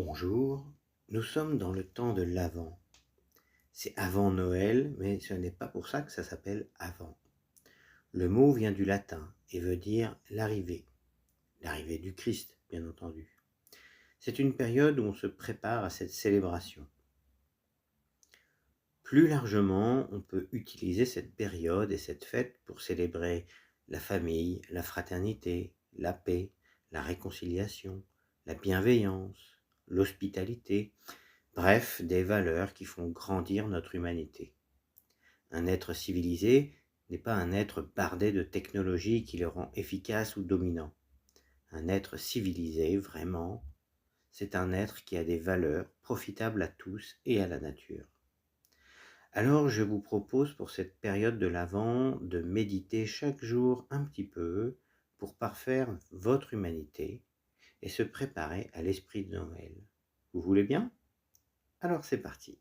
Bonjour, nous sommes dans le temps de l'Avent. C'est avant Noël, mais ce n'est pas pour ça que ça s'appelle Avant. Le mot vient du latin et veut dire l'arrivée du Christ, bien entendu. C'est une période où on se prépare à cette célébration. Plus largement, on peut utiliser cette période et cette fête pour célébrer la famille, la fraternité, la paix, la réconciliation, la bienveillance, l'hospitalité. Bref, des valeurs qui font grandir notre humanité. Un être civilisé n'est pas un être bardé de technologies qui le rend efficace ou dominant. Un être civilisé, vraiment, c'est un être qui a des valeurs profitables à tous et à la nature. Alors je vous propose pour cette période de l'Avent de méditer chaque jour un petit peu pour parfaire votre humanité et se préparer à l'esprit de Noël. Vous voulez bien? Alors c'est parti.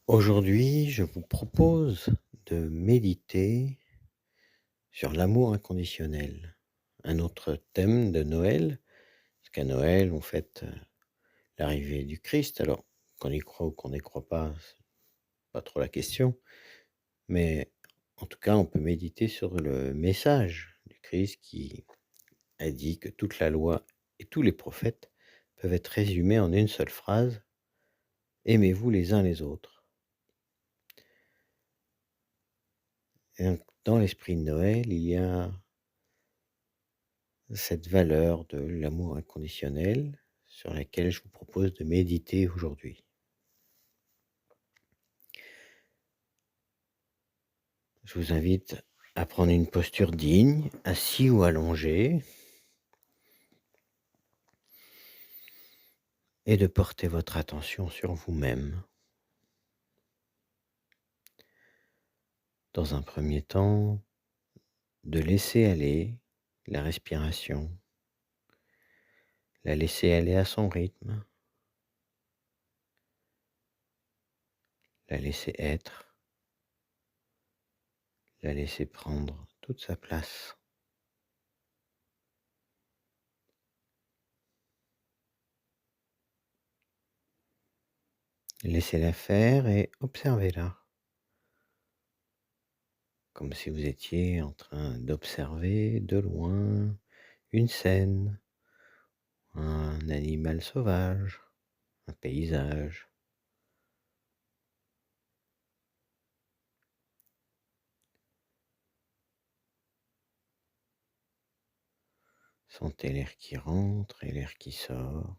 Aujourd'hui, je vous propose de méditer sur l'amour inconditionnel, un autre thème de Noël, parce qu'à Noël, on fête l'arrivée du Christ. Alors, qu'on y croit ou qu'on n'y croit pas, c'est pas trop la question, mais en tout cas, on peut méditer sur le message du Christ qui a dit que toute la loi et tous les prophètes peuvent être résumés en une seule phrase: aimez-vous les uns les autres. Et donc, dans l'esprit de Noël, il y a cette valeur de l'amour inconditionnel sur laquelle je vous propose de méditer aujourd'hui. Je vous invite à prendre une posture digne, assis ou allongé, et de porter votre attention sur vous-même. Dans un premier temps, de laisser aller la respiration, la laisser aller à son rythme, la laisser être, la laisser prendre toute sa place. Laissez-la faire et observez-la, comme si vous étiez en train d'observer de loin une scène, un animal sauvage, un paysage. Sentez l'air qui rentre et l'air qui sort.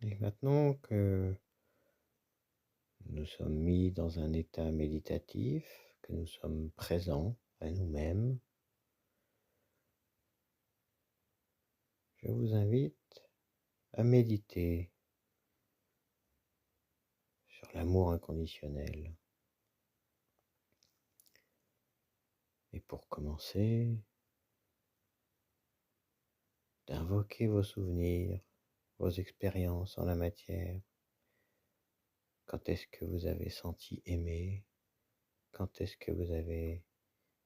Et maintenant que nous sommes mis dans un état méditatif, que nous sommes présents à nous-mêmes, je vous invite à méditer sur l'amour inconditionnel. Et pour commencer, d'invoquer vos souvenirs, vos expériences en la matière. Quand est-ce que vous avez senti aimé? Quand est-ce que vous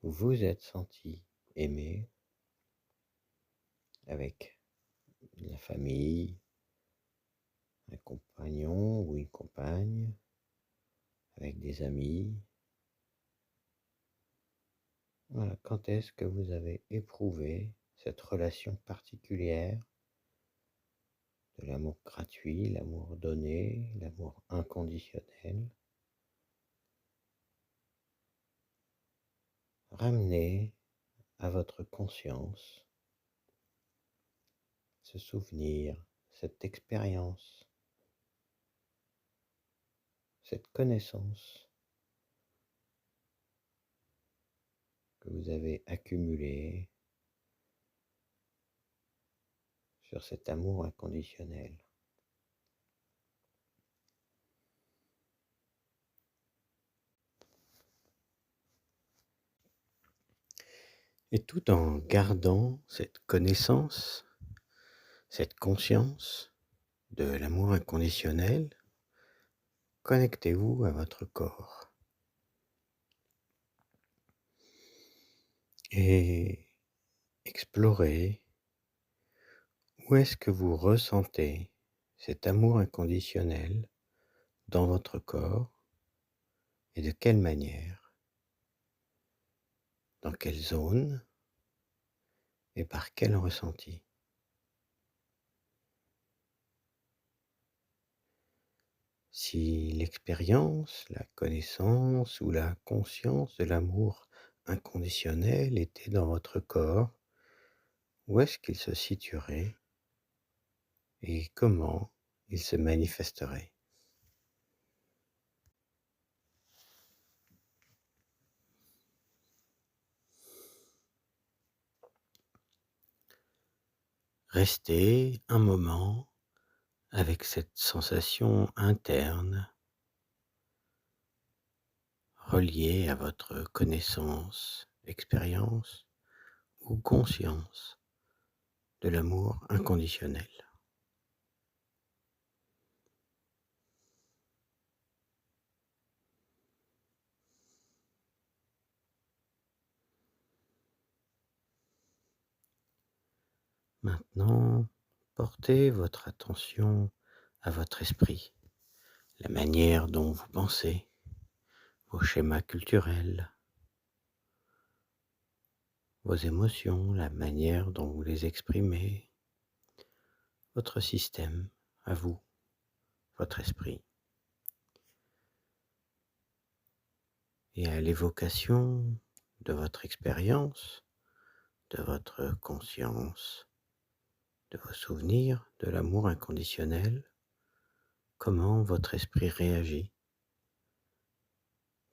vous êtes senti aimé avec la famille, un compagnon ou une compagne, avec des amis? Voilà, quand est-ce que vous avez éprouvé cette relation particulière de l'amour gratuit, l'amour donné, l'amour inconditionnel? Ramenez à votre conscience ce souvenir, cette expérience, cette connaissance que vous avez accumulée sur cet amour inconditionnel. Et tout en gardant cette connaissance, cette conscience de l'amour inconditionnel, connectez-vous à votre corps. et explorez où est-ce que vous ressentez cet amour inconditionnel dans votre corps et de quelle manière, dans quelle zone et par quel ressenti. Si l'expérience, la connaissance ou la conscience de l'amour inconditionnel était dans votre corps, où est-ce qu'il se situerait et comment il se manifesterait? Restez un moment avec cette sensation interne reliée à votre connaissance, expérience ou conscience de l'amour inconditionnel. Maintenant, portez votre attention à votre esprit, la manière dont vous pensez, vos schémas culturels, vos émotions, la manière dont vous les exprimez, votre système à vous, votre esprit. Et à l'évocation de votre expérience, de votre conscience, de vos souvenirs, de l'amour inconditionnel, comment votre esprit réagit?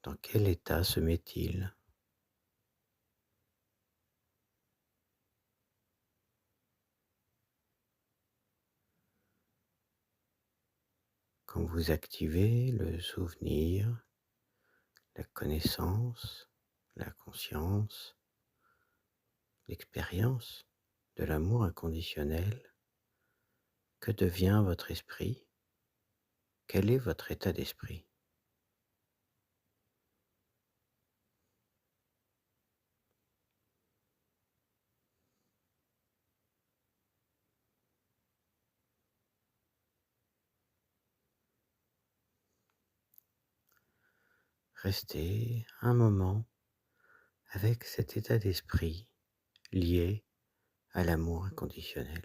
Dans quel état se met-il? Quand vous activez le souvenir, la connaissance, la conscience, l'expérience de l'amour inconditionnel, que devient votre esprit? Quel est votre état d'esprit? Restez un moment avec cet état d'esprit lié à l'amour inconditionnel.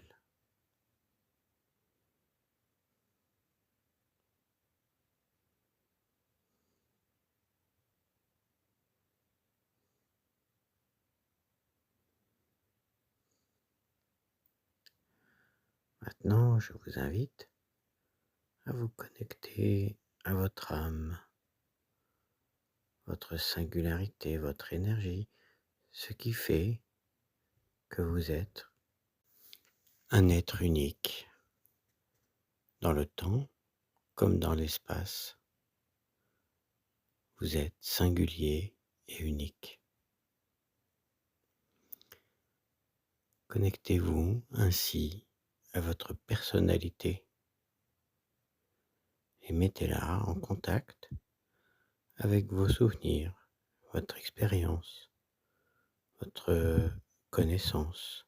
Maintenant, je vous invite à vous connecter à votre âme, votre singularité, votre énergie, ce qui fait que vous êtes un être unique dans le temps comme dans l'espace. Vous êtes singulier et unique. Connectez-vous ainsi à votre personnalité et mettez-la en contact avec vos souvenirs, votre expérience, votre connaissance,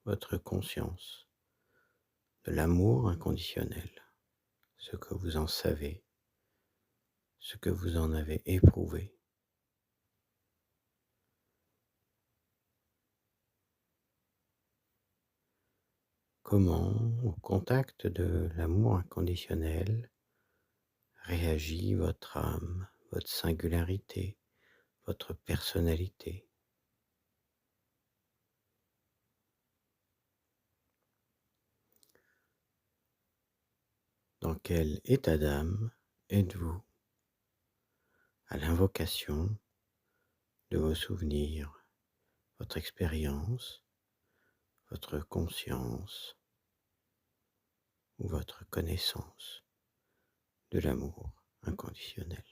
votre conscience de l'amour inconditionnel, ce que vous en savez, ce que vous en avez éprouvé. Comment, au contact de l'amour inconditionnel, réagit votre âme, votre singularité, votre personnalité? Dans quel état d'âme êtes-vous à l'invocation de vos souvenirs, votre expérience, votre conscience ou votre connaissance de l'amour inconditionnel?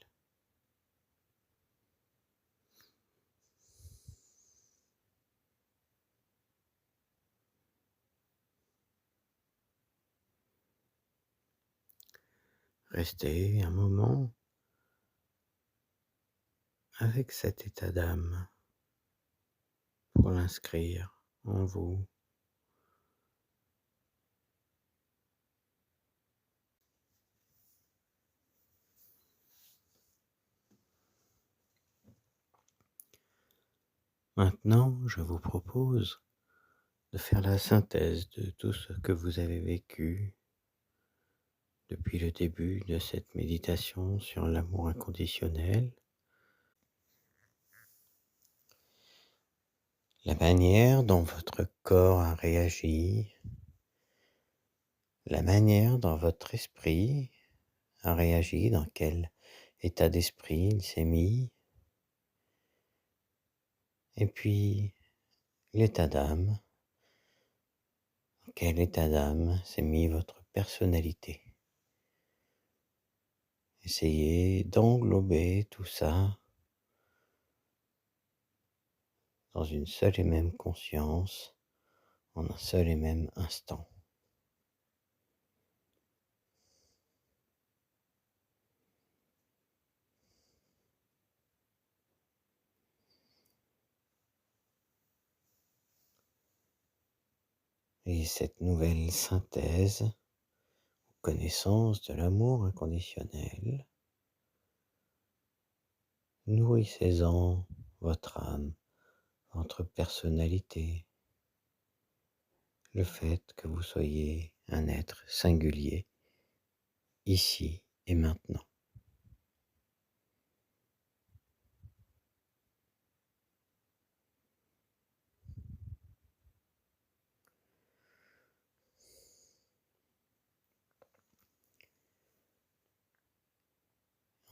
Restez un moment avec cet état d'âme pour l'inscrire en vous. Maintenant, je vous propose de faire la synthèse de tout ce que vous avez vécu depuis le début de cette méditation sur l'amour inconditionnel, la manière dont votre corps a réagi, la manière dont votre esprit a réagi, dans quel état d'esprit il s'est mis, et puis l'état d'âme, dans quel état d'âme s'est mis votre personnalité. Essayez d'englober tout ça dans une seule et même conscience, en un seul et même instant. Et cette nouvelle synthèse, connaissance de l'amour inconditionnel, nourrissez-en votre âme, votre personnalité, le fait que vous soyez un être singulier, ici et maintenant.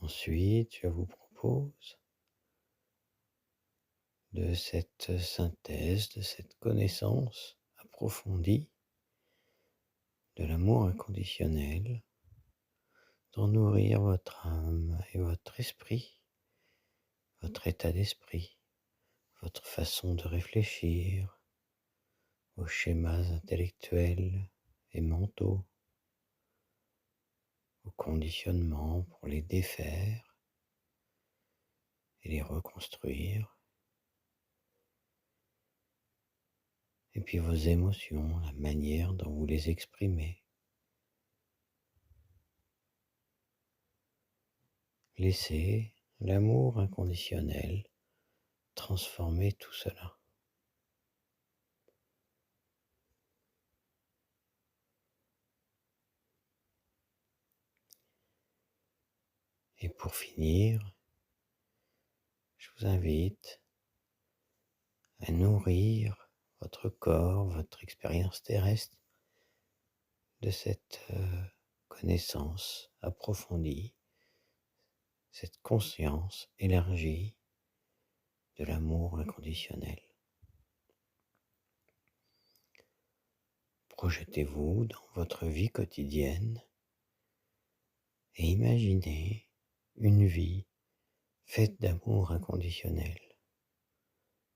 Ensuite, je vous propose de cette synthèse, de cette connaissance approfondie de l'amour inconditionnel, d'en nourrir votre âme et votre esprit, votre état d'esprit, votre façon de réfléchir, vos schémas intellectuels et mentaux, vos conditionnements pour les défaire et les reconstruire, et puis vos émotions, la manière dont vous les exprimez. Laissez l'amour inconditionnel transformer tout cela. Et pour finir, je vous invite à nourrir votre corps, votre expérience terrestre de cette connaissance approfondie, cette conscience élargie de l'amour inconditionnel. Projetez-vous dans votre vie quotidienne et imaginez une vie faite d'amour inconditionnel.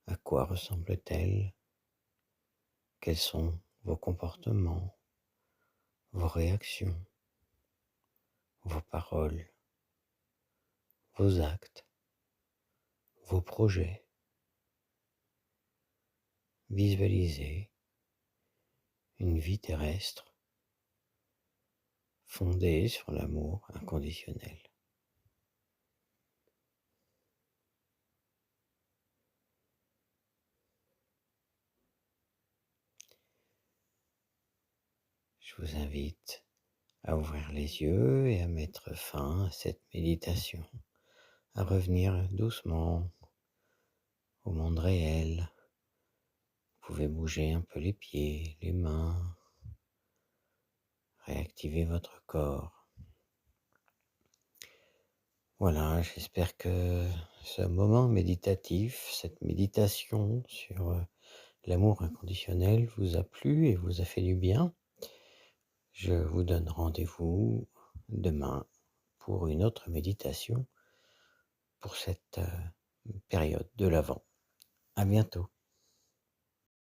À quoi ressemble-t-elle? Quels sont vos comportements, vos réactions, vos paroles, vos actes, vos projets? Visualisez une vie terrestre fondée sur l'amour inconditionnel. Je vous invite à ouvrir les yeux et à mettre fin à cette méditation, à revenir doucement au monde réel. Vous pouvez bouger un peu les pieds, les mains, réactiver votre corps. Voilà, j'espère que ce moment méditatif, cette méditation sur l'amour inconditionnel vous a plu et vous a fait du bien. Je vous donne rendez-vous demain pour une autre méditation pour cette période de l'Avent. À bientôt.